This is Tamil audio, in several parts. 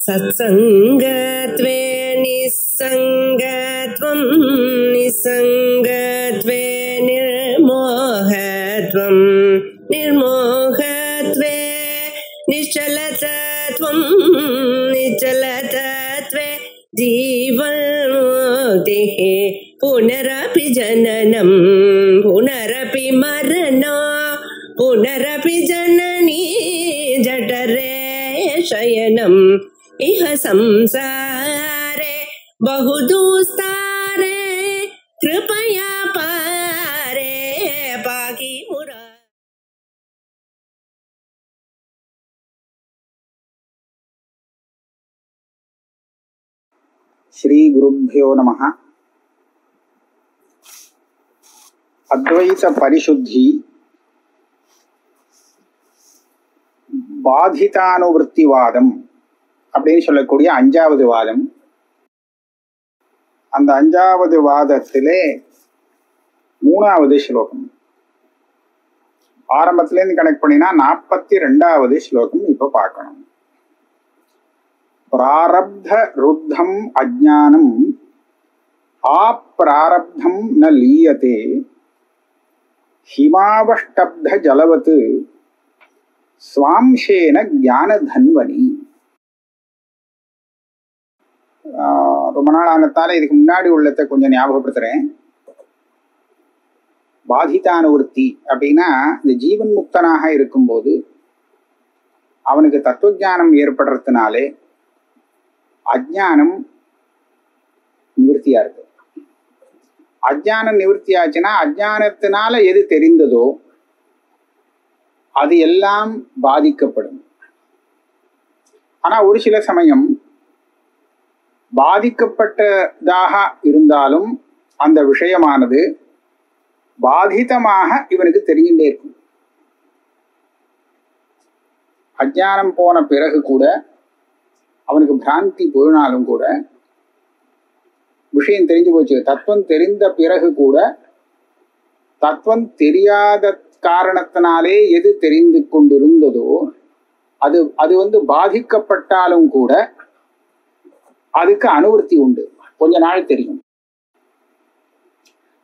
सत्संगत्वे निस्संगत्वं निस्संगत्वे निर्मोहत्वं निर्मोहत्वे निश्चलतत्वं निश्चलतत्वे जीवन्मुक्तिः पुनरपि जननं पुनरपि मरणं पुनरपि जननी जठरे शयनम् इह संसारे बहुदुस्तारे कृपया पारे पाहि मुरा। श्री गुरुभ्यो नमः। अद्वैत परिशुद्धि பாதிதானுவృத்திவாதம் அப்படின்னு சொல்லக்கூடிய அஞ்சாவது வாதம். அந்த அஞ்சாவது வாதத்திலே மூணாவது ஸ்லோகம் ஆரம்பத்திலேருந்து கனெக்ட் பண்ணினா 42வது ஸ்லோகம் இப்ப பார்க்கணும். பிராரப்த ருத்தம் அஜ்ஞானம் ஆப்ராரப்தம் ந லீயதே ஹிமாவஷ்டப்த ஜலவத் ஸ்வாம்சேன ஞான தன்வனி. ரொம்ப நாள் ஆனத்தால இதுக்கு முன்னாடி உள்ளதை கொஞ்சம் ஞாபகப்படுத்துறேன். பாதிதானுவృத்தி அப்படின்னா இந்த ஜீவன் முக்தனாக இருக்கும்போது அவனுக்கு தத்துவஞானம் ஏற்படுறதுனாலே அஜ்ஞானம் நிவர்த்தியா இருக்கு. அஜ்ஞானம் நிவர்த்தி ஆச்சுன்னா அஜ்ஞானத்தினால எது தெரிந்ததோ அது எல்லாம் பாதிக்கப்படும். ஆனா ஒரு சில சமயம் பாதிக்கப்பட்டதாக இருந்தாலும் அந்த விஷயமானது பாதிதமாக இவனுக்கு தெரிஞ்சுட்டே இருக்கும். அஜ்ஞானம் போன பிறகு கூட அவனுக்கு பிராந்தி போயினாலும் கூட விஷயம் தெரிஞ்சு போச்சு. தத்துவம் தெரிந்த பிறகு கூட தத்துவம் தெரியாத காரணத்தினாலே எது தெரிந்து கொண்டிருந்ததோ அது பாதிக்கப்பட்டாலும் கூட அதுக்கு அனுவர்த்தி உண்டு. கொஞ்ச நாள் தெரியும்.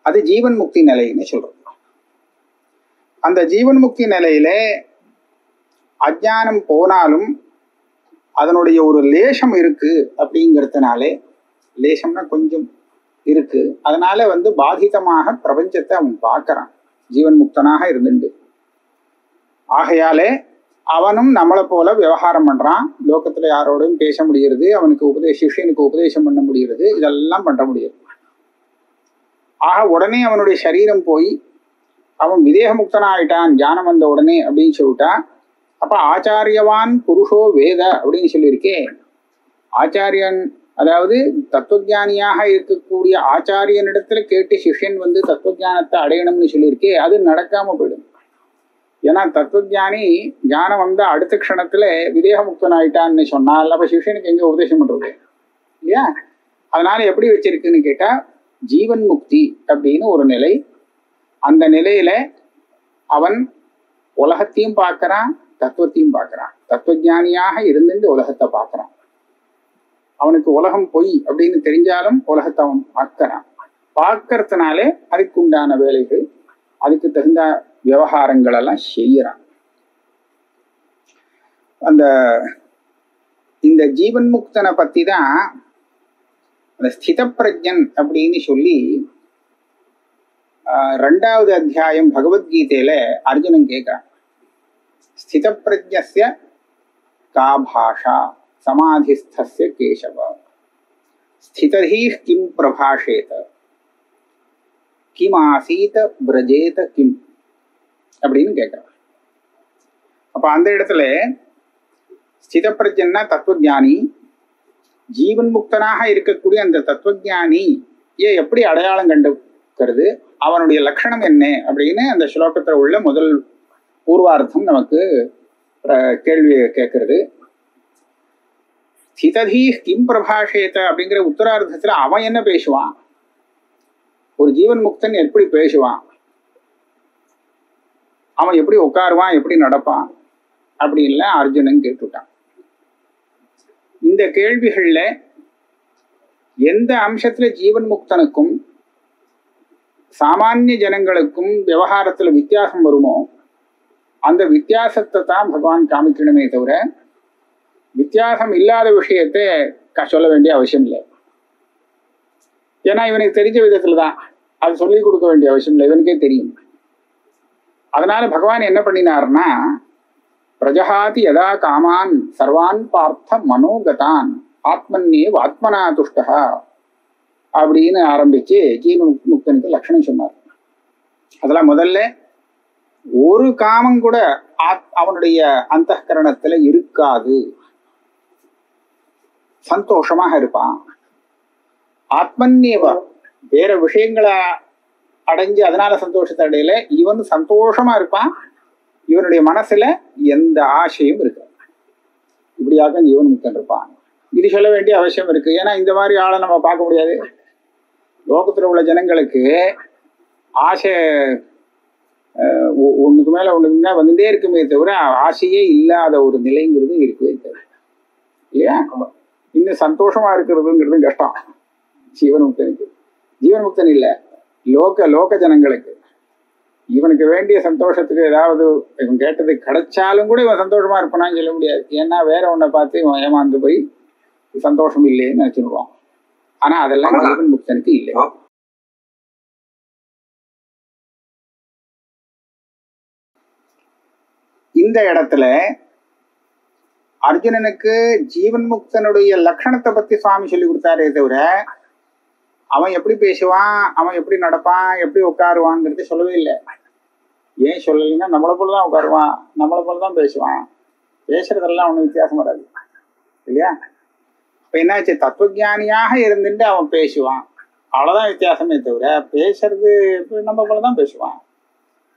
அது ஜீவன் முக்தி நிலைன்னு சொல்றோம். அந்த ஜீவன் முக்தி நிலையில அஜ்ஞானம் போனாலும் அதனுடைய ஒரு லேசம் இருக்கு அப்படிங்கிறதுனாலே, லேசம்னா கொஞ்சம் இருக்கு, அதனால பாதிதமாக பிரபஞ்சத்தை அவன் பார்க்கறான் ஜீவன் முக்தனாக இருந்துண்டு. ஆகையாலே அவனும் நம்மளை போல விவகாரம் பண்றான். லோகத்துல யாரோடையும் பேச முடிகிறது, அவனுக்கு சிஷ்யனுக்கு உபதேசம் பண்ண முடிகிறது, இதெல்லாம் பண்ண முடியாது. ஆக உடனே அவனுடைய சரீரம் போய் அவன் விதேக முக்தனாயிட்டான் ஞானம் வந்த உடனே அப்படின்னு சொல்லிட்டா, அப்ப ஆச்சாரியவான் புருஷோ வேத அப்படின்னு சொல்லியிருக்கேன். ஆச்சாரியன் அதாவது தத்துவஞானியாக இருக்கக்கூடிய ஆச்சாரியனிடத்துல கேட்டு சிஷ்யன் தத்துவஞானத்தை அடையணும்னு சொல்லியிருக்கே, அது நடக்காம போயிடும். ஏன்னா தத்துவஞானி ஞானம் வந்த அடுத்த க்ஷணத்துல விதேக முக்தன் ஆயிட்டான்னு சொன்னால் அப்ப சிஷ்யனுக்கு எங்க உபதேசம் பண்றது இல்லையா? அதனால எப்படி வச்சிருக்குன்னு கேட்டா ஜீவன் முக்தி அப்படின்னு ஒரு நிலை. அந்த நிலையில அவன் உலகத்தையும் பார்க்கறான், தத்துவத்தையும் பார்க்கறான். தத்துவஞானியாக இருந்துட்டு உலகத்தை பார்க்கறான். அவனுக்கு உலகம் பொய் அப்படின்னு தெரிஞ்சாலும் உலகத்தை அவன் பார்க்கறான். பார்க்கறதுனாலே அதுக்கு உண்டான வேலைகள், அதுக்கு தகுந்த விவகாரங்கள் எல்லாம் செய்யறான். இந்த ஜீவன் முக்தனை பத்தி தான் அந்த ஸ்தித பிரஜன் அப்படின்னு சொல்லி 2வது அத்தியாயம் பகவத்கீதையில அர்ஜுனன் கேட்கிறான். ஸ்தித பிரஜ்ஞஸ்ய கா பாஷா சமாதிஸ்தஸ்ய கேசவ ஸ்திததீஹ் கிம் பிரபாஷேத கிம் ஆசீத பிரஜேத கிம் அப்படின்னு கேட்கிறான். அப்ப அந்த இடத்துல ஸ்தித பிரஜன்னா தத்துவஞானி, ஜீவன் முக்தனாக இருக்கக்கூடிய அந்த தத்துவஞானியை எப்படி அடையாளம் கண்டுக்கிறது, அவனுடைய லட்சணம் என்ன அப்படின்னு அந்த ஸ்லோகத்துல உள்ள முதல் பூர்வார்த்தம் நமக்கு கேள்வியை கேட்கறது. ஸ்திததீஹ் கிம் பிரபாஷேத அப்படிங்கிற உத்தரார்த்தத்துல அவன் என்ன பேசுவான், ஒரு ஜீவன் முக்தன் எப்படி பேசுவான், அவன் எப்படி உட்காருவான், எப்படி நடப்பான் அப்படின்லாம் அர்ஜுனன் கேட்டுட்டான். இந்த கேள்விகள்ல எந்த அம்சத்துல ஜீவன் முக்தனுக்கும் சாமானிய ஜனங்களுக்கும் விவகாரத்துல வித்தியாசம் வருமோ அந்த வித்தியாசத்தை தான் பகவான் காமிக்கணுமே தவிர வித்தியாசம் இல்லாத விஷயத்தை சொல்ல வேண்டிய அவசியம் இல்லை. ஏன்னா இவனுக்கு தெரிஞ்ச விதத்துல தான் அது சொல்லிக் கொடுக்க வேண்டிய அவசியம் இல்லை, இவனுக்கே தெரியும். அதனால பகவான் என்ன பண்ணினார்னா, பிரஜஹாதி யதா காமான் சர்வான் பார்த்த மனோகதான் ஆத்மன்யேவ ஆத்மனா துஷ்டா அப்படின்னு ஆரம்பிச்சு ஜீவன் முக்தனுக்கு லட்சணம் சொன்னார். அதெல்லாம் முதல்ல ஒரு காமம் கூட அவனுடைய அந்தఃகரணத்துல இருக்காது, சந்தோஷமாக இருப்பான். ஆத்மன்யேவ வேற விஷயங்களை அடைஞ்சு அதனால சந்தோஷத்தை அடையல, இவன் சந்தோஷமா இருப்பான், இவனுடைய மனசுல எந்த ஆசையும் இருக்கு. இப்படியாக ஜீவன் முக்தன் இருப்பான். இது சொல்ல வேண்டிய அவசியம் இருக்கு. ஏன்னா இந்த மாதிரி ஆளை நம்ம பார்க்க முடியாது. லோகத்துல உள்ள ஜனங்களுக்கு ஆசை ஒண்ணுக்கு மேல ஒண்ணுக்குன்னா வந்துட்டே இருக்குமே தவிர ஆசையே இல்லாத ஒரு நிலைங்கிறது இருக்கவே இருக்காது இல்லையா? இன்னும் சந்தோஷமா இருக்கிறதுங்கிறது கஷ்டம் ஜீவன் முக்தனுக்கு. ஜீவன் முக்தன் இல்லை, லோக ஜனங்களுக்கு இவனுக்கு வேண்டிய சந்தோஷத்துக்கு ஏதாவது இவன் கேட்டது கிடைச்சாலும் கூட இவன் சந்தோஷமா இருப்பானான்னு சொல்ல முடியாது. ஏன்னா வேற ஒன்றை பார்த்து இவன் ஏமாந்து போய் சந்தோஷம் இல்லைன்னு நினைச்சுடுவான். ஆனா அதெல்லாம் ஜீவன் முக்தனுக்கு இல்லை. இந்த இடத்துல அர்ஜுனனுக்கு ஜீவன் முக்தனுடைய லட்சணத்தை பத்தி சுவாமி சொல்லி கொடுத்தாரே தவிர அவன் எப்படி பேசுவான், அவன் எப்படி நடப்பான், எப்படி உட்காருவான்ங்கிறது சொல்லவே இல்லை. ஏன் சொல்லலைன்னா நம்மளை போலதான் உட்காருவான், நம்மளை போலதான் பேசுவான், பேசுறதெல்லாம் ஒன்றும் வித்தியாசம் வராது இல்லையா? இப்ப என்னாச்சு, தத்துவஞானியாக இருந்துட்டு அவன் பேசுவான், அவ்வளவுதான் வித்தியாசமே தவிர பேசுறது நம்ம போலதான் பேசுவான்,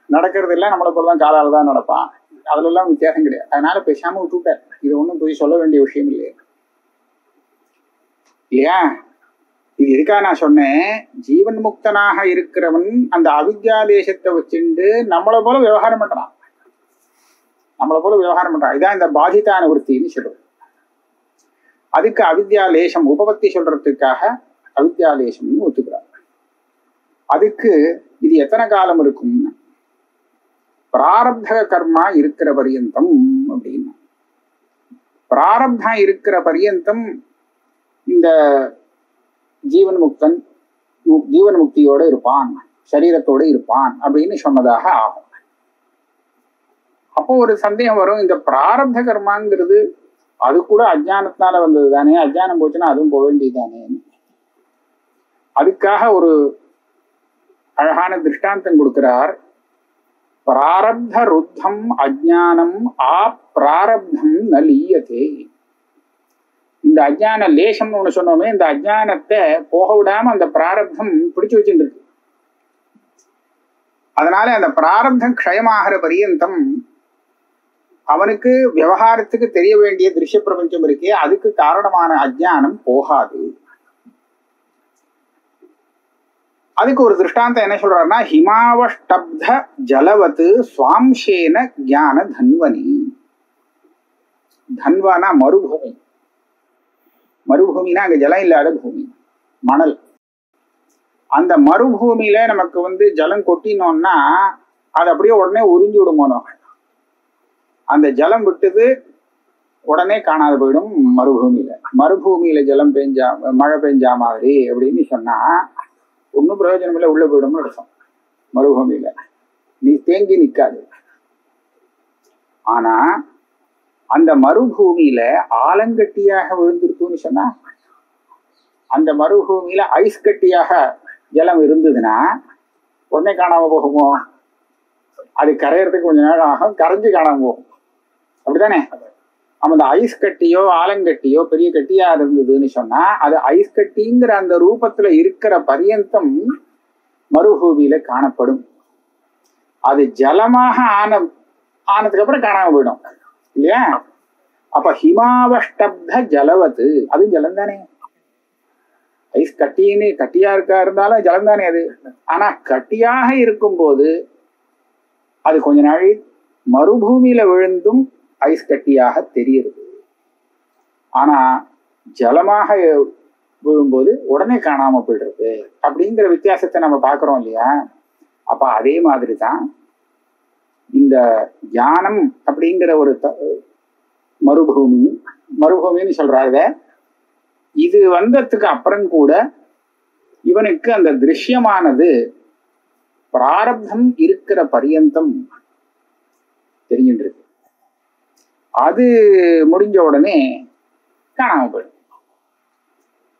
நடக்கிறது இல்லை நம்மளை போலதான் காலால தான் நடப்பான், அதுல எல்லாம் வித்தியாசம் கிடையாது. அதனால பேசாம விட்டுட்டார். இது ஒன்றும் போய் சொல்ல வேண்டிய விஷயம் இல்லையா? இல்லையா? இது எதுக்காக நான் சொன்னேன், ஜீவன் முக்தனாக இருக்கிறவன் அந்த அவித்யா தேசத்தை வச்சுட்டு நம்மளை போல விவகாரம் பண்றான், இதான் இந்த பாதிதான விருத்தின்னு சொல்றது. அதுக்கு அவித்யாலேசம் உபபத்தி சொல்றதுக்காக அவித்யாலேசம்னு ஒத்துக்கிறார். அதுக்கு இது எத்தனை காலம் இருக்கும்னா பிராரப்த கர்மா இருக்கிற பரியந்தம் அப்படின்னா, பிராரப்தம் இருக்கிற பரியந்தம் இந்த ஜீவன் முக்தியோட இருப்பான், சரீரத்தோட இருப்பான் அப்படின்னு சொன்னதாக ஆகும். அப்போ ஒரு சந்தேகம் வரும், இந்த பிராரப்த கர்மாங்கிறது அது கூட அஜ்ஞானத்தினால வந்தது தானே, அஜ்ஞானம் போச்சுன்னா அதுவும் போக வேண்டியதுதானே. அதுக்காக ஒரு அழகான திருஷ்டாந்தம் கொடுக்கிறார். பிராரப்த ருத்தம் அஜ்ஞானம் ஆ பிராரப்தம் ந லீயதே. இந்த அஜ்ஞான லேசம்னு ஒண்ணு சொன்னோமே, இந்த அஜ்ஞானத்தை போக விடாம அந்த பிராரப்தம் பிடிச்சு வச்சுட்டு இருக்கு. அதனால அந்த பிராரப்தம் க்ஷயமாகிற பரியந்தம் அவனுக்கு விவகாரத்துக்கு தெரிய வேண்டிய திருஷ்ய பிரபஞ்சம் இருக்கே, அதுக்கு காரணமான அஜ்ஞானம் போகாது. அதுக்கு ஒரு திருஷ்டாந்தம் என்ன சொல்றாருன்னா, ஹிமாவஷ்டப்த ஜலவத்து சுவாம்சேன ஞான தன்வனி. தன்வானா மறுபூமி, மறுபூமினா அங்க ஜலம் இல்லாத பூமி, மணல். அந்த மறுபூமியில நமக்கு ஜலம் கொட்டினோம்னா அது அப்படியே உடனே உறிஞ்சி விடுமோனோ, அந்த ஜலம் விட்டது உடனே காணாது போயிடும் மறுபூமியில. மறுபூமியில ஜலம் பெஞ்சா மழை பெஞ்சா மாதிரி அப்படின்னு சொன்னா ஒன்றும் பிரயோஜனம் இல்லை, உள்ள போயிடும்னு அர்த்தம். மறுபூமியில நீ தேங்கி நிற்காது. ஆனா அந்த மறுபூமியில ஆலங்கட்டியாக விழுந்துருக்குன்னு சொன்னா, அந்த மறுபூமியில ஐஸ் கட்டியாக ஜலம் இருந்ததுன்னா உடனே காணாம போகுமோ? அது கரையறதுக்கு கொஞ்ச நேரம் ஆகும், கரைஞ்சு காணாம போகும். அப்படித்தானே? அந்த ஐஸ் கட்டியோ ஆலங்கட்டியோ பெரிய கட்டியா இருந்ததுன்னு சொன்னா அது ஐஸ் கட்டிங்கிற அந்த ரூபத்துல இருக்கிற பரியந்தம் மறுபூமியில காணப்படும். அது ஜலமாக ஆனதுக்கு அப்புறம் காணாம போயிடும் இல்லையா? அப்ப ஹிமாவஷ்டப்த ஜலவத்து, அது ஜலம் தானே. ஐஸ் கட்டியா இருந்தாலும் ஜலம் தானே அது. ஆனா கட்டியாக இருக்கும் போது அது கொஞ்ச நாள் மறுபூமியில விழுந்தும் ஐஸ் கட்டியாக தெரியுது. ஆனா ஜலமாக விழும்போது உடனே காணாம போயிடுறது அப்படிங்கிற வித்தியாசத்தை நம்ம பார்க்கிறோம் இல்லையா? அப்ப அதே மாதிரி தான் இந்த ஞானம் அப்படிங்கிற ஒரு மறுபூமின்னு சொல்றாங்க. இது வந்ததுக்கு அப்புறம் கூட இவனுக்கு அந்த திருஷ்யமானது பிராரப்தம் இருக்கிற பரியந்தம் தெரிஞ்சுட்டு இருக்கு. அது முடிஞ்ச உடனே காணாம போயிடும்.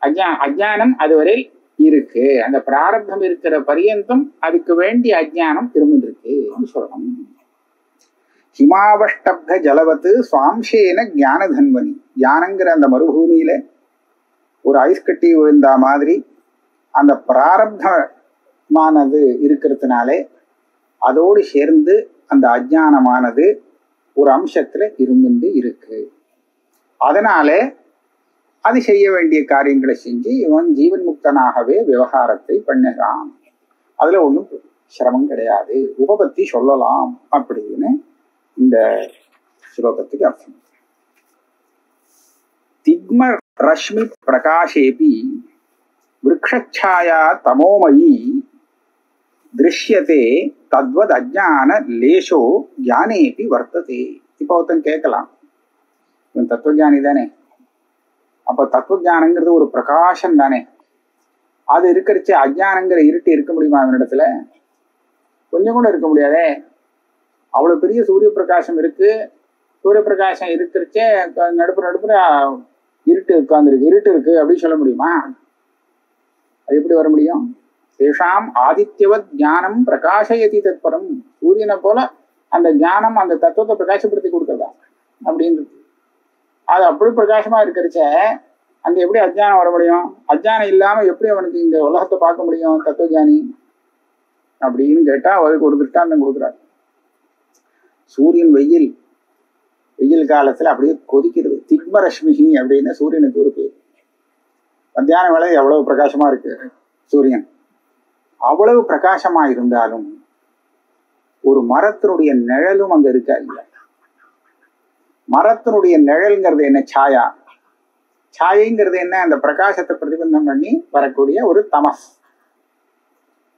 அஜ்ஞானம் அதுவரை இருக்கு. அந்த பிராரப்தம் இருக்கிற பரியந்தம் அதுக்கு வேண்டிய அஜ்ஞானம் திரும்பிட்டு இருக்கு சொல்லணும். ஹிமாவஷ்டப்த ஜலவத்து சுவாம்சேன ஞான தன்வனி. ஞானங்கிற அந்த மறுபூமியில ஒரு ஐஸ் கட்டி விழுந்தா மாதிரி அந்த பிராரப்தமானது இருக்கிறதுனாலே அதோடு சேர்ந்து அந்த அஜ்ஞானமானது ஒரு அம்சத்துல இருந்துட்டு இருக்கு. அதனால அது செய்ய வேண்டிய காரியங்களை செஞ்சு இவன் ஜீவன் முக்தனாகவே விவகாரத்தை பண்ணுறான். அதுல ஒன்றும் சிரமம் கிடையாது, உபபத்தி சொல்லலாம் அப்படின்னு இந்த ஸ்லோகத்துக்கு அர்த்தம். திக்ம ரஷ்மி பிரகாஷேபி விருக்ஷாயா தமோமயி திருஷ்யத்தே தத்வத் அஜ்ஞான லேசோ ஞானேபி வர்த்ததே. இப்போ ஒருத்தன் கேட்கலாம், இவன் தத்துவஞானி தானே, அப்ப தத்துவஞானங்கிறது ஒரு பிரகாசம் தானே, அது இருக்கிறச்சே அஜ்ஞானங்கிற இருட்டு இருக்க முடியுமா அவனிடத்துல? கொஞ்சம் கூட இருக்க முடியாதே. அவ்வளவு பெரிய சூரிய பிரகாசம் இருக்கு. சூரிய பிரகாசம் இருக்கிறச்சே நடுப்புற இருட்டு உட்கார்ந்துருக்கு, இருட்டு இருக்கு அப்படின்னு சொல்ல முடியுமா? அது எப்படி வர முடியும்? தேஷாம் ஆதித்யவத் ஞானம் பிரகாசயதி தத்பரம். சூரியனை போல அந்த ஞானம் அந்த தத்துவத்தை பிரகாசப்படுத்தி கொடுக்கறதா அப்படின்றது. அது அப்படி பிரகாசமா இருக்கிறச்ச அங்க எப்படி அஜ்ஞானம் வர முடியும்? அஜ்ஞானம் இல்லாம எப்படி அவனுக்கு இந்த உலகத்தை பார்க்க முடியும் தத்துவஞானி அப்படின்னு கேட்டா அவருக்கு ஒரு திருஷ்டாந்தம் கொடுக்குறாரு. சூரியன் வெயில் காலத்துல அப்படியே கொதிக்கிறது. திக்மரஷ்மிஹி அப்படின்னு சூரியனுக்கு ஒரு பேர். மத்தியான வேலை எவ்வளவு பிரகாசமா இருக்கு சூரியன். அவ்வளவு பிரகாசமா இருந்தாலும் ஒரு மரத்தினுடைய நிழலும் அங்க இருக்கா இல்லையா? மரத்தினுடைய நிழல்ங்கிறது என்ன? சாயா. சாயைங்கிறது என்ன? அந்த பிரகாசத்தை பிரதிபந்தம் பண்ணி வரக்கூடிய ஒரு தமஸ்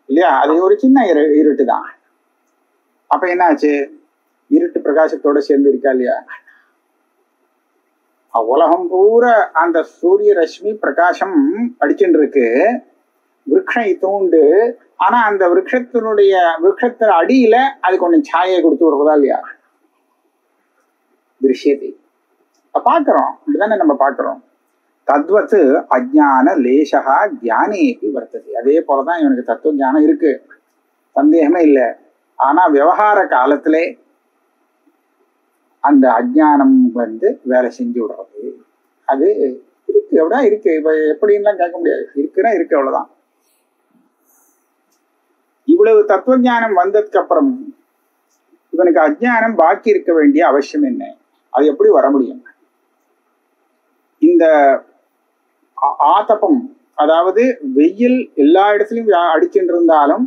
இல்லையா? அது ஒரு சின்ன இருட்டு தான். அப்ப என்ன ஆச்சு? இருட்டு பிரகாசத்தோட சேர்ந்து இருக்கா இல்லையா? உலகம் பூரா அந்த சூரிய ரஷ்மி பிரகாசம் அடிச்சுட்டு இருக்கு. விருட்சம் இத்தூண்டு. ஆனா அந்த விருட்சத்தின் அடியில அது கொஞ்சம் சாயை கொடுத்து விடுறதா இல்லையா? திருஷ்யத்தை பாக்குறோம். இப்படிதானே நம்ம பாக்குறோம். தத்வத்து அஜ்ஞான லேசகா ஞானேபி வர்த்தது. அதே போலதான் இவனுக்கு தத்துவ ஞானம் இருக்கு, சந்தேகமே இல்லை. ஆனா விவகார காலத்திலே அந்த அஜ்ஞானம் வேலை செஞ்சு விடுறது. அது இருக்கு, எவ்வளோ இருக்கு. இப்ப எப்படின்லாம் கேட்க முடியாது. இருக்குன்னா இருக்கு, அவ்வளவுதான். இவ்வளவு தத்துவ ஞானம் வந்ததுக்கு அப்புறம் இவனுக்கு அஜ்ஞானம் பாக்கி இருக்க வேண்டிய அவசியம் என்ன? அது எப்படி வர முடியும்? இந்த ஆதபம், அதாவது வெயில் எல்லா இடத்துலயும் அடிச்சுட்டு இருந்தாலும்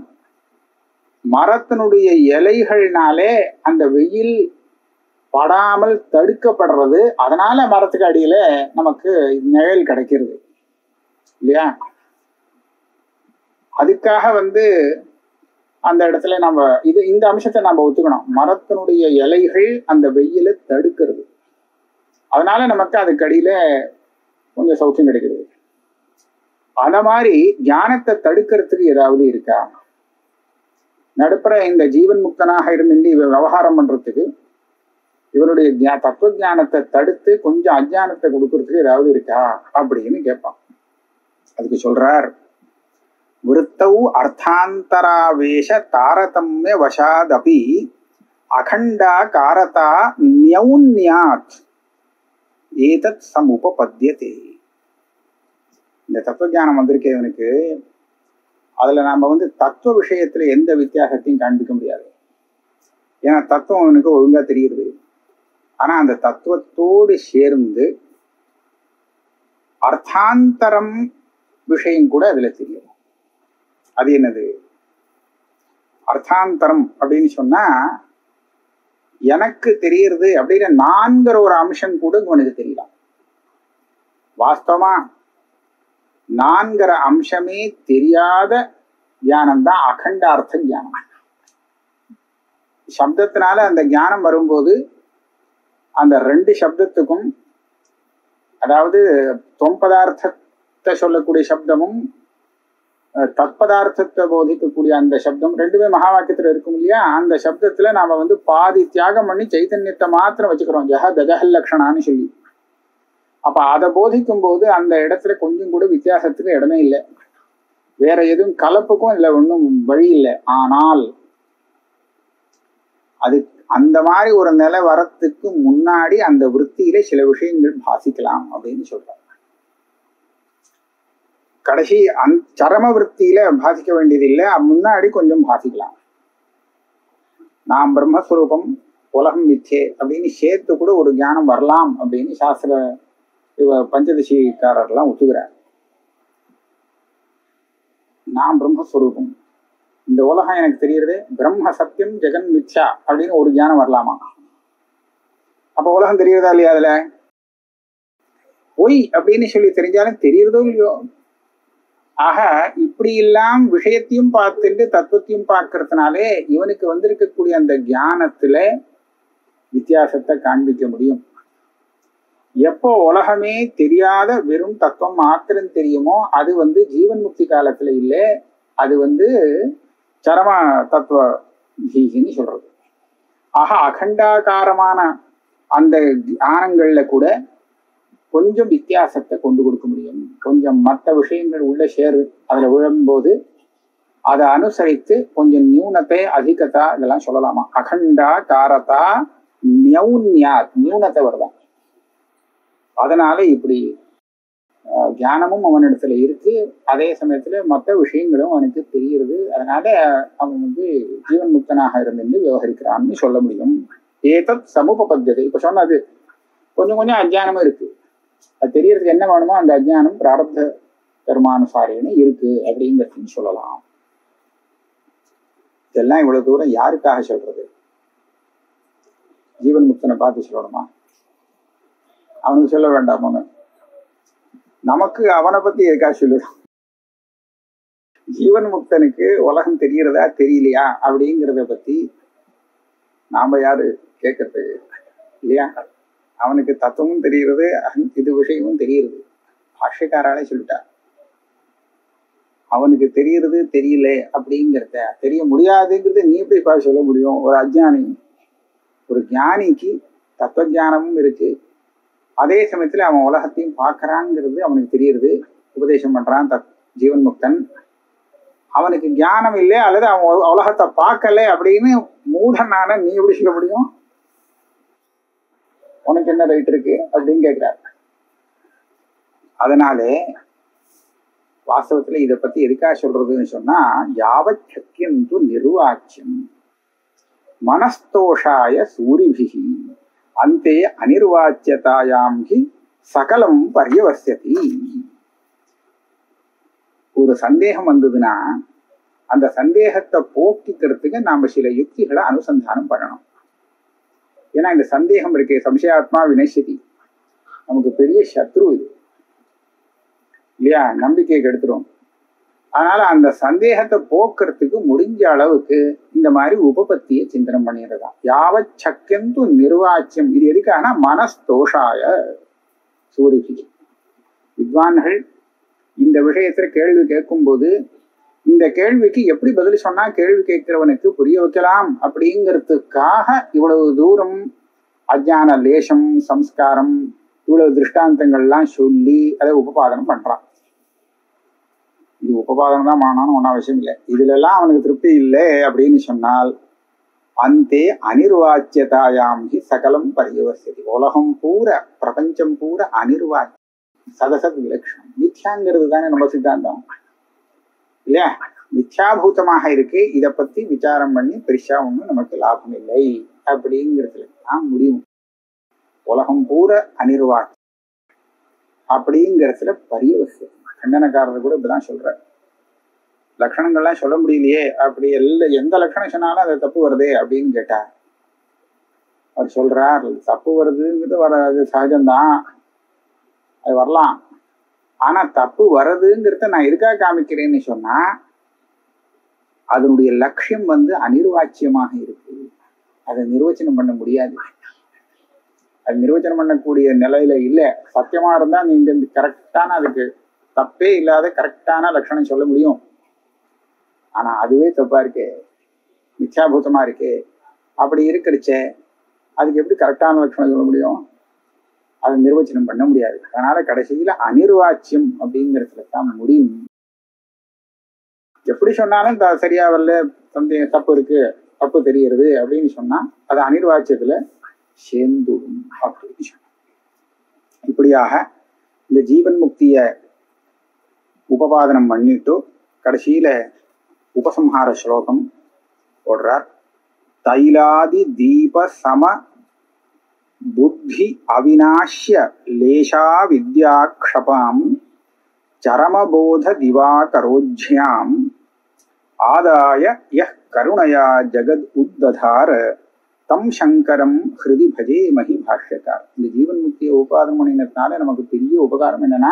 மரத்தினுடைய இலைகள்னாலே அந்த வெயில் படாமல் தடுக்கப்படுறது. அதனால மரத்துக்கு அடியில நமக்கு நிழல் கிடைக்கிறது இல்லையா? அதுக்காக அந்த இடத்துல நம்ம இந்த அம்சத்தை நம்ம ஒத்துக்கணும். மரத்தினுடைய இலைகள் அந்த வெயில தடுக்கிறது. அதனால நமக்கு அதுக்கு அடியில கொஞ்சம் சௌக்கியம் கிடைக்கிறது. அத மாதிரி ஞானத்தை தடுக்கிறதுக்கு ஏதாவது இருக்கா? நடுப்புற இந்த ஜீவன் முக்தனாக இருந்து இவன் விவகாரம் பண்றதுக்கு இவனுடைய தத்துவ ஞானத்தை தடுத்து கொஞ்சம் அஜ்ஞானத்தை கொடுக்கறதுக்கு ஏதாவது இருக்கா அப்படின்னு கேட்பான். அதுக்கு சொல்றார், விருத்தௌ அர்த்தாந்தராவேஷ தாரதம்ய வசாதபி அகண்டா காரதா நியௌன்யாத் ஏதத் சமுபபத்யதே. இந்த தத்துவ ஞானம் வந்திருக்கே இவனுக்கு, அதுல நாம தத்துவ விஷயத்துல எந்த வித்தியாசத்தையும் காண்பிக்க முடியாது. ஏன்னா தத்துவம் அவனுக்கு ஒழுங்கா தெரியுது. ஆனா அந்த தத்துவத்தோடு சேர்ந்து அர்த்தாந்தரம் விஷயம் கூட அதுல தெரியும். அது என்னது அர்த்தாந்தரம் அப்படின்னு சொன்னா, எனக்கு தெரியுது அப்படிங்கிற நான்கிற ஒரு அம்சம் கூட உனக்கு தெரியலாம். வாஸ்தவமா நான்கிற அம்சமே தெரியாத ஞானம் தான் அகண்டார்த்த ஞானம். சப்தத்தினால அந்த ஞானம் வரும்போது அந்த ரெண்டு சப்தத்துக்கும், அதாவது தொம்பதார்த்தத்தை சொல்லக்கூடிய சப்தமும் தத்பதார்த்தத்தை போதிக்கக்கூடிய அந்த சப்தம் ரெண்டுமே மகா வாக்கியத்துல இருக்கும் இல்லையா? அந்த சப்தத்துல நாம பாதி தியாகம் பண்ணி சைத்தன்யத்தை மாத்திரம் வச்சுக்கிறோம், ஜஹ தஜஹல் லக்ஷணான்னு சொல்லி. அப்ப அதை போதிக்கும் போது அந்த இடத்துல கொஞ்சம் கூட வித்தியாசத்துக்கு இடமே இல்லை, வேற எதுவும் கலப்புக்கும் இல்லை, ஒன்றும் வழி இல்லை. ஆனால் அது அந்த மாதிரி ஒரு நிலை வரத்துக்கு முன்னாடி அந்த விற்த்தியில சில விஷயங்கள் பாசிக்கலாம் அப்படின்னு சொல்றாங்க. கடைசி சரம விற்த்தியில பாசிக்க வேண்டியது இல்லை, முன்னாடி கொஞ்சம் பாசிக்கலாம். நாம் பிரம்மஸ்வரூபம் உலகம் மிச்சே அப்படின்னு சேர்த்து கூட ஒரு ஞானம் வரலாம் அப்படின்னு சாஸ்திர பஞ்சதசிக்காரர்லாம் ஒத்துக்கிறார். நான் பிரம்மஸ்வரூபம், இந்த உலகம் எனக்கு தெரியுறது பிரம்ம சத்தியம் ஜெகன் மித்யா அப்படின்னு ஒரு ஞானம் வரலாமா? அப்ப உலகம் தெரியுறதா இல்லையா? அதுல பொய் அப்படின்னு சொல்லி தெரிஞ்சாலும் தெரியறதோ இல்லையோ? ஆக இப்படி எல்லாம் விஷயத்தையும் பார்த்துட்டு தத்துவத்தையும் பார்க்கறதுனாலே இவனுக்கு வந்திருக்கக்கூடிய அந்த ஞானத்துல வித்தியாசத்தை காண்பிக்க முடியும். எப்போ உலகமே தெரியாத வெறும் தத்துவம் மாத்திரம் தெரியுமோ அது ஜீவன் முக்தி காலத்துல இல்லை, அது சரம தத்துவ தீகின்னு சொல்றது. ஆக அகண்டாகாரமான அந்த ஞானங்கள்ல கூட கொஞ்சம் வித்தியாசத்தை கொண்டு கொடுக்க முடியும். கொஞ்சம் மற்ற விஷயங்கள் உள்ள சேரு அதுல விழும்போது அதை அனுசரித்து கொஞ்சம் நியூனத்தை அதிகத்தா இதெல்லாம் சொல்லலாமா? அகண்டா காரதா நியூனத்தை வருதான். அதனால இப்படி ஞானமும் அவனிடத்துல இருக்கு, அதே சமயத்துல மற்ற விஷயங்களும் அவனுக்கு தெரிகிறது. அதனால அவன் ஜீவன் முக்தனாக இருந்து விவகரிக்கிறான்னு சொல்ல முடியும். ஏதத் சமுபபத்தியதை இப்ப சொன்னது கொஞ்சம் கொஞ்சம் அஜ்ஞானமும் இருக்கு, அது தெரியறதுக்கு என்ன வேணுமோ அந்த அஜ்ஞானம் பிராரப்த கர்மானுசாரின்னு இருக்கு அப்படிங்கிறதுன்னு சொல்லலாம். இதெல்லாம் இவ்வளவு தூரம் யாருக்காக சொல்றது? ஜீவன் முக்தனை பார்த்து சொல்லணுமா? அவனுக்கு சொல்ல வேண்டாமோன்னு நமக்கு அவனை பத்தி எதுக்காக சொல்லணும்? ஜீவன் முக்தனுக்கு உலகம் தெரியறதா தெரியலையா அப்படிங்கிறத பத்தி நாம யாரு கேட்கறது இல்லையா? அவனுக்கு தத்துவமும் தெரிகிறது, இது விஷயமும் தெரிகிறது. பாஷ்யக்காராலே சொல்லிட்டா அவனுக்கு தெரிகிறது தெரியல அப்படிங்கிறத தெரிய முடியாதுங்கிறத நீ எப்படி சொல்ல முடியும்? ஒரு அஜ்ஞானி, ஒரு ஞானிக்கு தத்துவ ஞானமும் இருக்கு, அதே சமயத்துல அவன் உலகத்தையும் பார்க்கறாங்கிறது அவனுக்கு தெரியுது, உபதேசம் பண்றான் ஜீவன் முக்தன். அவனுக்கு ஞானம் இல்லை அல்லது அவன் உலகத்தை பார்க்கல அப்படின்னு மூடனான நீ எப்படி சொல்ல முடியும்? உனக்கு என்ன ரைட் இருக்கு அப்படின்னு கேட்கிறார். அதனாலே வாஸ்தவத்துல இதை பத்தி எதுக்காக சொல்றதுன்னு சொன்னா, யாவத் சக்கியந்து நிர்வாச்சியம் மனஸ்தோஷாய சூரிபிகி அந்தே அனிர்வாச்சியதாயாம் ஹி சகலம் பரியவஸ்யதி. ஒரு சந்தேகம் வந்ததுன்னா அந்த சந்தேகத்தை போக்கிக்கிறதுக்கு நாம சில யுக்திகளை அனுசந்தானம் பண்ணணும். ஏன்னா இந்த சந்தேகம் இருக்கே, சம்சயாத்மா வினஷ்யதி, நமக்கு பெரிய சத்ரு இது இல்லையா? நம்பிக்கையை கெடுத்துரும். அதனால அந்த சந்தேகத்தை போக்குறதுக்கு முடிஞ்ச அளவுக்கு இந்த மாதிரி உபபத்தியை சிந்தனம் பண்ணிடுறதா. யாவத் சக்கியந்து நிர்வாச்சியம். இது எதுக்கான? மனஸ்தோஷாய சூரிகி. வித்வான்கள் இந்த விஷயத்துல கேள்வி கேட்கும் போது இந்த கேள்விக்கு எப்படி பதில் சொன்னா கேள்வி கேட்கிறவனுக்கு புரிய வைக்கலாம் அப்படிங்கிறதுக்காக இவ்வளவு தூரம் அஜ்ஞான லேசம் சம்ஸ்காரம் இவ்வளவு திருஷ்டாந்தங்கள்லாம் சொல்லி அதை உபபாதனம் பண்றான். இது உபபாதனம் தான் பண்ணணும்னு ஒன்றும் அவசியம் இல்லை. இதுல எல்லாம் அவனுக்கு திருப்தி இல்லை அப்படின்னு சொன்னால் அந்தே அனிர்வாச்சியதாயாம் ஹி சகலம் பரியவஸ்யதி. உலகம் பூரா பிரபஞ்சம் பூரா அனிர்வாச்சியம், சதசத் விலட்சணம். மித்யாங்கிறது தானே நம்ம சித்தாந்தம் இல்லையா? மித்யாபூதமாக இருக்கு. இதை பத்தி விசாரம் பண்ணி பெருசா ஒன்றும் நமக்கு லாபம் இல்லை அப்படிங்கிறதுல தான் முடியும். உலகம் பூரா அனிர்வாச்சியம் அப்படிங்கிறதுல பரியவஸ்யம். கண்டனக்காரர் கூட இப்படிதான் சொல்ற. லட்சணங்கள்லாம் சொல்ல முடியலையே, அப்படி எந்த லட்சணம் சொன்னாலும் அது தப்பு வருதே அப்படின்னு கேட்டா அவர் சொல்றார், தப்பு வருதுங்கிறது அது சகஜம்தான், அது வரலாம். ஆனா தப்பு வர்றதுங்கிறத நான் எதுக்காக காமிக்கிறேன்னு சொன்னா அதனுடைய லட்சியம் அனிர்வாச்சியமாக இருக்கு. அதை நிர்வச்சனம் பண்ண முடியாது. அது நிர்வச்சனம் பண்ணக்கூடிய நிலையில இல்லை. சத்தியமா இருந்தா நீங்க கரெக்டான அதுக்கு தப்பே இல்லாத கரெக்டான லட்சணம் சொல்ல முடியும். ஆனா அதுவே தப்பா இருக்கே, மித்யாபூதமா இருக்கே. அப்படி இருக்கிறச்சே அதுக்கு எப்படி கரெக்டான லட்சணம் சொல்ல முடியும்? அதை நிர்வச்சனம் பண்ண முடியாது. அதனால கடைசியில அனிர்வாச்சியம் அப்படிங்கிறதுல தான் முடியும். எப்படி சொன்னாலும் சரியா வரல, தப்பு இருக்கு, தப்பு தெரிகிறது அப்படின்னு சொன்னா அது அனிர்வாச்சியத்துல சேர்ந்துடும் அப்படின்னு சொன்ன. இப்படியாக இந்த ஜீவன் முக்திய உபபாதனம் பண்ணிட்டு கடைசியில உபசம்ஹார ஸ்லோகம் போடுறார். தைலாதி தீப சம புத்தி அவிநாஷ்ய லேஷா வித்யாக்ஷபாம் சரமபோத திவாகரோஜ்யாம் ஆதாய யஹ் கருணயா ஜகத் உத்ததார தம் சங்கரம் ஹிருதி பஜே மஹி பாஷ்யக்கார். இந்த ஜீவன் முக்தியை உபாதனம் பண்ணினதுனால நமக்கு பெரிய உபகாரம் என்னன்னா,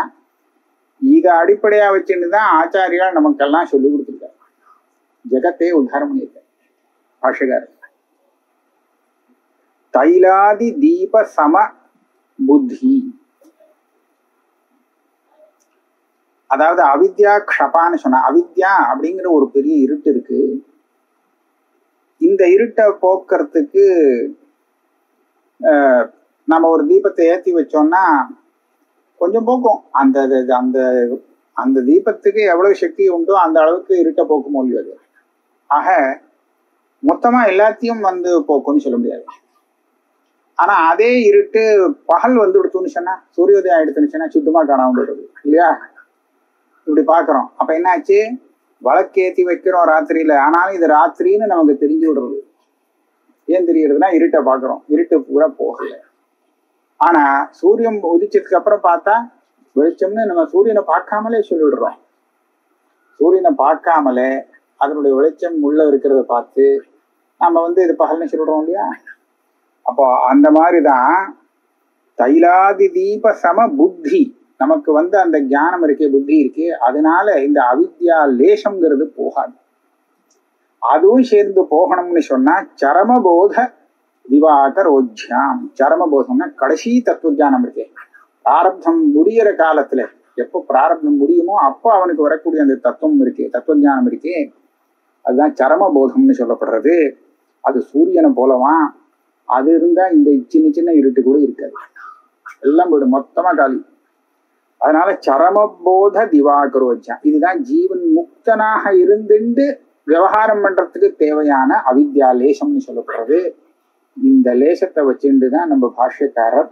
இதை அடிப்படையா வச்சுன்னுதான் ஆச்சாரியால் நமக்கெல்லாம் சொல்லி கொடுத்துருக்காரு. ஜெகத்தையே உத்தாரம் பண்ணியிருக்கார் பாஷ்யக்கார். தைலாதி தீப சம புத்தி, அதாவது அவித்யா க்ஷபான்னு சொன்ன. அவித்யா அப்படிங்கிற ஒரு பெரிய இருட்டு இருக்கு. இந்த இருட்டை போக்குறதுக்கு நம்ம ஒரு தீபத்தை ஏற்றி வச்சோம்னா கொஞ்சம் போக்கும். அந்த அந்த அந்த தீபத்துக்கு எவ்வளவு சக்தி உண்டோ அந்த அளவுக்கு இருட்டை போக்க முடியாது. ஆக மொத்தமா எல்லாத்தையும் போக்கும்னு சொல்ல முடியாது. ஆனா அதே இருட்டு பகல் எடுத்துன்னு சொன்னா, சூரியோதயம் எடுத்துன்னு சொன்னா சுத்தமா காணாம போயிடுது இல்லையா? இப்படி பாக்குறோம். அப்ப என்னாச்சு, வழக்கேத்தி வைக்கிறோம் ராத்திரியில, ஆனாலும் இது ராத்திரின்னு நமக்கு தெரிஞ்சு விடுறது. ஏன் தெரியுறதுன்னா இருட்டை பாக்குறோம், இருட்டு பூரா போகல. ஆனா சூரியன் உதிச்சதுக்கு அப்புறம் பார்த்தா வெளிச்சம்னு நம்ம சூரியனை பார்க்காமலே சொல்லிவிடுறோம். சூரியனை பார்க்காமலே அதனுடைய வெளிச்சம் உள்ள இருக்கிறத பார்த்து நம்ம இது பகல்னு சொல்லிடுறோம் இல்லையா? அப்போ அந்த மாதிரிதான் தைலாதி தீப சம புத்தி, நமக்கு அந்த ஞானம் இருக்கே, புத்தி இருக்கே, அதனால இந்த அவித்யா லேசம்ங்கிறது போகாது. அதுவும் சேர்ந்து போகணும்னு சொன்னா சரமபோத திவாகரோஜ்யாம். சரமபோதம்னா கடைசி தத்துவ ஜானம் இருக்கே, பிராரப்தம் முடிகிற காலத்துல எப்போ பிராரப்தம் முடியுமோ அப்போ அவனுக்கு வரக்கூடிய அந்த தத்துவம் இருக்கே, தத்துவ ஜானம் இருக்கே, அதுதான் சரமபோதம்னு சொல்லப்படுறது. அது சூரியனை போலவான். அது இருந்தா இந்த சின்ன சின்ன இருட்டு கூட இருக்காது, எல்லாம் போயிடும், மொத்தமா காலி. அதனால சரமபோத திவாகரோஜ்யா, இதுதான் ஜீவன் முக்தனாக இருந்துட்டு விவகாரம் பண்றதுக்கு தேவையான அவித்யா லேசம்னு சொல்லப்படுறது. இந்த லேசத்தை வச்சுட்டுதான் நம்ம பாஷ்யக்காரர்,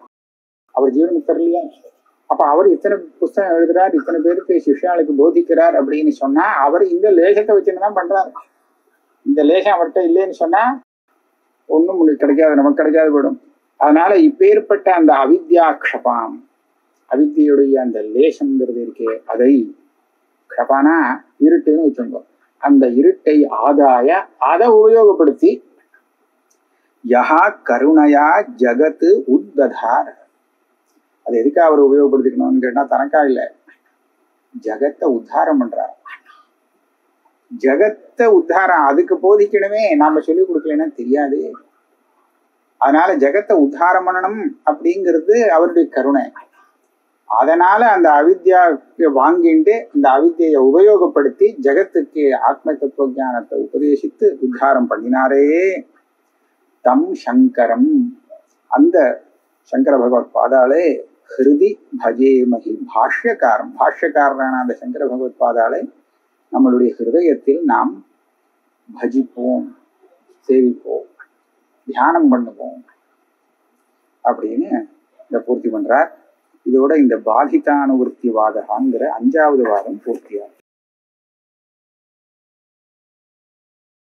அவர் ஜீவன் முக்தர் இல்லையா? அப்ப அவர் இத்தனை புஸ்தகம் எழுதுறார், இத்தனை பேருக்கு சிஷ்யாளுக்கு போதிக்கிறார் அப்படின்னு சொன்னா அவர் இந்த லேசத்தை வச்சுட்டுதான் பண்றாரு. இந்த லேசம் அவர்கிட்ட இல்லைன்னு சொன்னா ஒன்றும் கிடைக்காது, நமக்கு கிடைக்காது போயிடும். அதனால இப்பேற்பட்ட அந்த அவித்யா க்ஷபாம், அவித்தியுடைய அந்த லேசம்ங்கிறது இருக்கே, அதை க்ஷபானா இருட்டுன்னு வச்சுருந்தோம். அந்த இருட்டை ஆதாய, அதை உபயோகப்படுத்தி யஹா கருணையா ஜகத்து உத்ததார். அது எதுக்காக அவர் உபயோகப்படுத்திக்கணும்னு கேட்டா தனக்கா இல்லை, ஜகத்தை உத்தாரம் பண்றார். ஜகத்தை உத்தாரம் அதுக்கு போதிக்கணுமே, நாம சொல்லிக் கொடுக்கலன்னா தெரியாது. அதனால ஜகத்தை உத்தாரம் பண்ணணும் அப்படிங்கிறது அவருடைய கருணை. அதனால அந்த அவித்யா வாங்கிட்டு இந்த அவித்தியை உபயோகப்படுத்தி ஜகத்துக்கு ஆத்ம தத்துவ ஞானத்தை உபதேசித்து உத்தாரம் பண்ணினாரே. தம் சங்கரம், அந்த சங்கர பகவத் பாதாளே ஹிருதி பஜேமஹி பாஷ்யக்காரம். பாஷ்யக்காரரான அந்த சங்கர பகவத் பாதாளை நம்மளுடைய ஹிருதயத்தில் நாம் பஜிப்போம், சேவிப்போம், தியானம் பண்ணுவோம் அப்படின்னு இதை பூர்த்தி பண்றார். இதோட இந்த பாதிதானுவர்த்தி வாதகாங்கிற 5வது வாதம் பூர்த்தியாகும்.